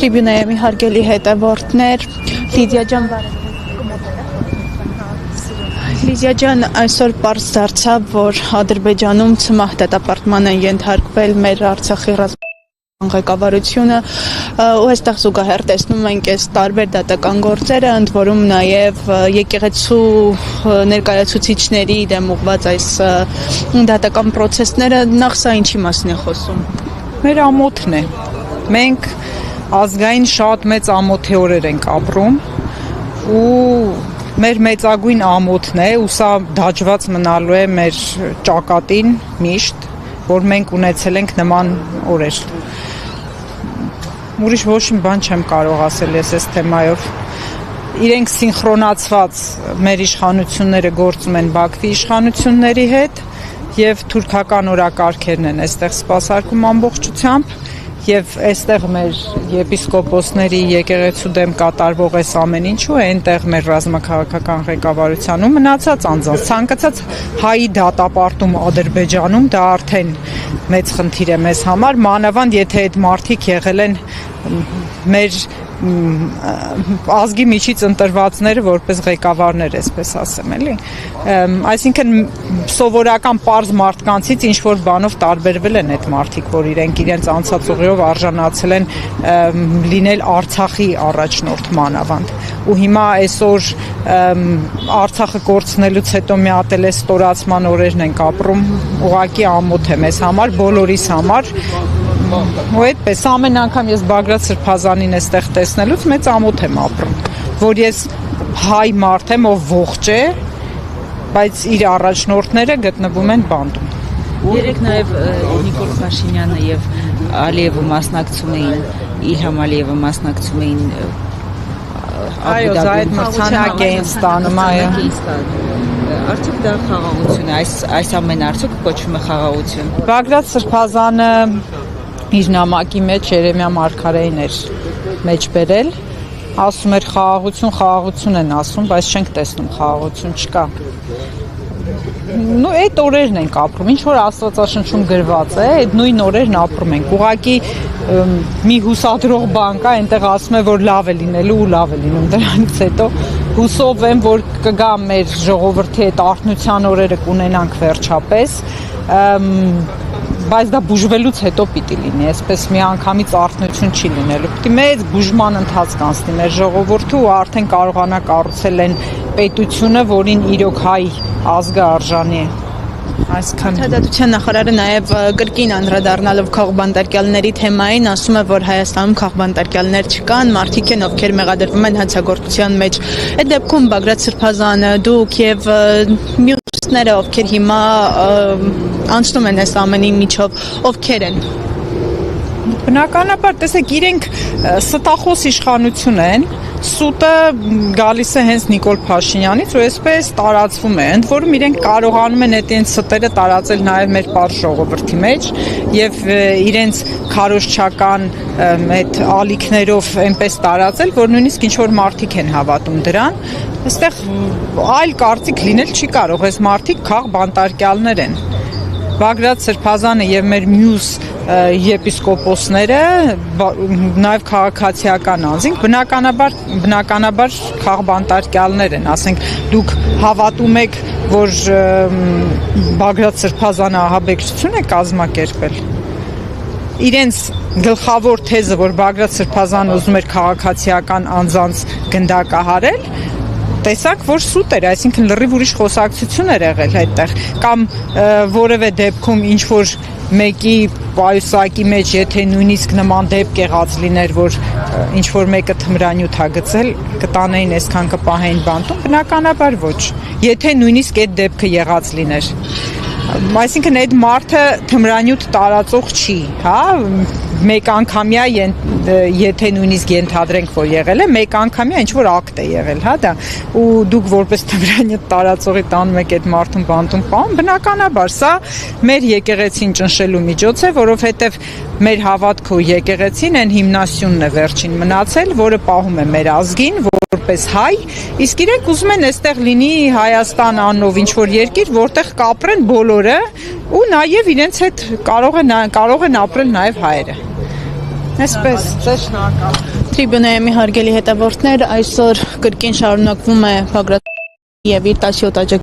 Տրիբյունայում հարգելի հետևորդներ, Լիզիա ջան, այսօր պարզ դարձավ, որ Ադրբեջանում ցմահ դատապարտման են ենթարկվել մեր Արցախի ռազմական ղեկավարությունը, ու այստեղ զուգահեռ տեսնում ենք այս տարբեր դատական գործերը, ընդ որում նաև եկեղեցու ներկայացուցիչների դեմ ուղղված այս դատական պրոցեսները, նախ սա ինչի մասին է խոսում։ Մեր ամոթն է։ Մենք ազգային շատ մեծ ամոթի օրեր ենք ապրում ու մեր մեծագույն ամոթն է ու սա դաջված մնալու է մեր ճակատին միշտ, որ մենք ունեցել ենք նման օրեր։ Ուրիշ ոչ մի բան չեմ կարող ասել ես այս թեմայով։ Իրենք սինխրոնացված մեր իշխանությունները գործում են Բաքվի իշխանությունների հետ եւ թուրքական օրակարգերն են այստեղ սպասարկում ամբողջությամբ եւ այստեղ մեր եպիսկոպոսների եկեղեցու դեմ կատարվող այս ամեն ինչու է այնտեղ մեր ռազմաքաղաքական ղեկավարության ու մնացած անձանց ցանկացած հայի դատապարտում Ադրբեջանում դա արդեն մեծ խնդիր է մեզ համար, մանավանդ եթե այդ մարդիկ եղել են մեր ազգի միջից ընտրվածները որպես ղեկավարներ, այսպես ասեմ, էլի։ Այսինքն սովորական պարզ մարդկանցից ինչ որ բանով տարբերվել են այդ մարդիկ, որ իրենց անցած ուղիով արժանացել են լինել Արցախի առաջնորդ մանավանդ։ Ու հիմա այսօր Արցախը կորցնելուց հետո մի հատ էլ ստորացման օրերն ենք ապրում, ուղղակի ամոթ է մեզ համար, բոլորիս համար։ Ու այդպես ամեն անգամ ես Բագրատ Սրբազանին այստեղ տեսնելուց մեծ ամոթ եմ ապրում, որ ես հայ մարդ եմ, ով ողջ է, բայց իր առաջնորդները գտնվում են բանտում։ Երեք նաև Նիկոլ Փաշինյանը եւ Ալիևը մասնակցում էին, Իլհամ Ալիևը մասնակցում էին Այո, այդ մրցանակ էին ստանում, այո։ Արդյոք դա խաղաղություն է, այս ամեն արդյոք կոչվում է խաղաղություն։ Բագրատ Սրբազանը իր նամակի մեջ Երեմիա Մարգարեին էր մեջ բերել, ասում էր խաղաղություն են ասում, բայց չենք տեսնում խաղաղություն չկա։ Նու այդ օրերն ենք ապրում, ինչ որ Աստվածաշնչում գրված է, այդ նույն օրերն ապրում ենք։ Ուղղակի մի հուսադրող բան կա, այնտեղ ասում է, որ լավ է լինելու ու լավ է լինում դրանից հետո հուսով եմ, որ կգա մեր ժողովրդի այդ արթնության օրերը կունենանք վերջապես, բայց դա բուժվելուց հետո պիտի լինի, այսպես մի անգամից արթնություն չի լինելու, պիտի մեծ բուժման ընթացք անցնի մեր ժողովուրդը ու արդեն կարողանա կառուցել այն պետությունը, որին իրոք հայ ազգը արժանի է։ Այսքան։ Հաստատության նախարարը նաև կրկին անդրադառնալով քաղբանտարկյալների թեմային ասում է, որ Հայաստանում քաղբանտարկյալներ չկան, մարդիկ են, ովքեր մեղադրվում են հանցագործության մեջ։ Այդ դեպքում Բագրատ Սրբազանը, դուք եւ մյուսները, ովքեր հիմա անցնում են այս ամենի միջով, ովքեր են։ Բնականաբար, տեսեք, իրենք ստախոս իշխանություն են, սուտը գալիս է հենց Նիկոլ Փաշինյանից ու այսպես տարածվում է, ընդ որում իրենք կարողանում են այդ ստերը տարածել նաև մեր պարզ ժողովրդի մեջ եւ իրենց քարոզչական այդ ալիքներով այնպես տարածել, որ նույնիսկ ինչ որ մարդիկ են հավատում դրան, այստեղ այլ կարծիք լինել չի կարող, այս մարդիկ քաղբանտարկյալներ են։ Բագրատ Սրբազանը եւ մեր մյուս եպիսկոպոսները, նաև քաղաքացիական անձինք, բնականաբար քաղբանտարկյալներ են, ասենք դուք հավատում եք, որ Բագրատ Սրբազանը ահաբեկչություն է կազմակերպել։ Իրենց գլխավոր թեզը, որ Բագրատ Սրբազանը ուզում էր քաղաքացիական անձանց գնդակահարել, տեսակ, որ սուտ էր, այսինքն լրիվ ուրիշ խոսակցություն էր եղել այդտեղ, կամ որևէ դեպքում ինչ-որ մեկի պայուսակի մեջ, եթե նույնիսկ նման դեպք եղած լիներ, որ ինչ-որ մեկը թմրանյութ ա գցել, կտանեին այսքան կպահեին բանտում, բնականաբար ոչ, եթե նույնիսկ այդ դեպքը եղած լիներ։ Այսինքն այդ մարդը թմրանյութ տարածող չի, հա, մեկ անգամյա, եթե նույնիսկ ենթադրենք, որ եղել է, մեկ անգամյա ինչ-որ ակտ է եղել, հա, դա, ու դուք որպես թմրանյութ տարածողի տանում եք այդ մարդուն բանտում պահում, բնականաբար, սա մեր եկեղեցին ճնշելու միջոց է, որովհետև մեր հավատքը ու եկեղեցին այն հիմնասյունն է վերջին մնացել, որը պահում է մեր ազգին, որպես հայ, իսկ իրենք ուզում են այստեղ լինի Հայաստան անունով ինչ-որ երկիր, որտեղ կապրեն բոլորը ու նաև իրենց հետ կարող են ապրել նաև հայերը։ Այսպես, շնորհակալ։ Տրիբունայումի հարգելի հետևորդներ, այսօր կրկին շարունակվում է Բագրատ եւ իր 17 աջակցության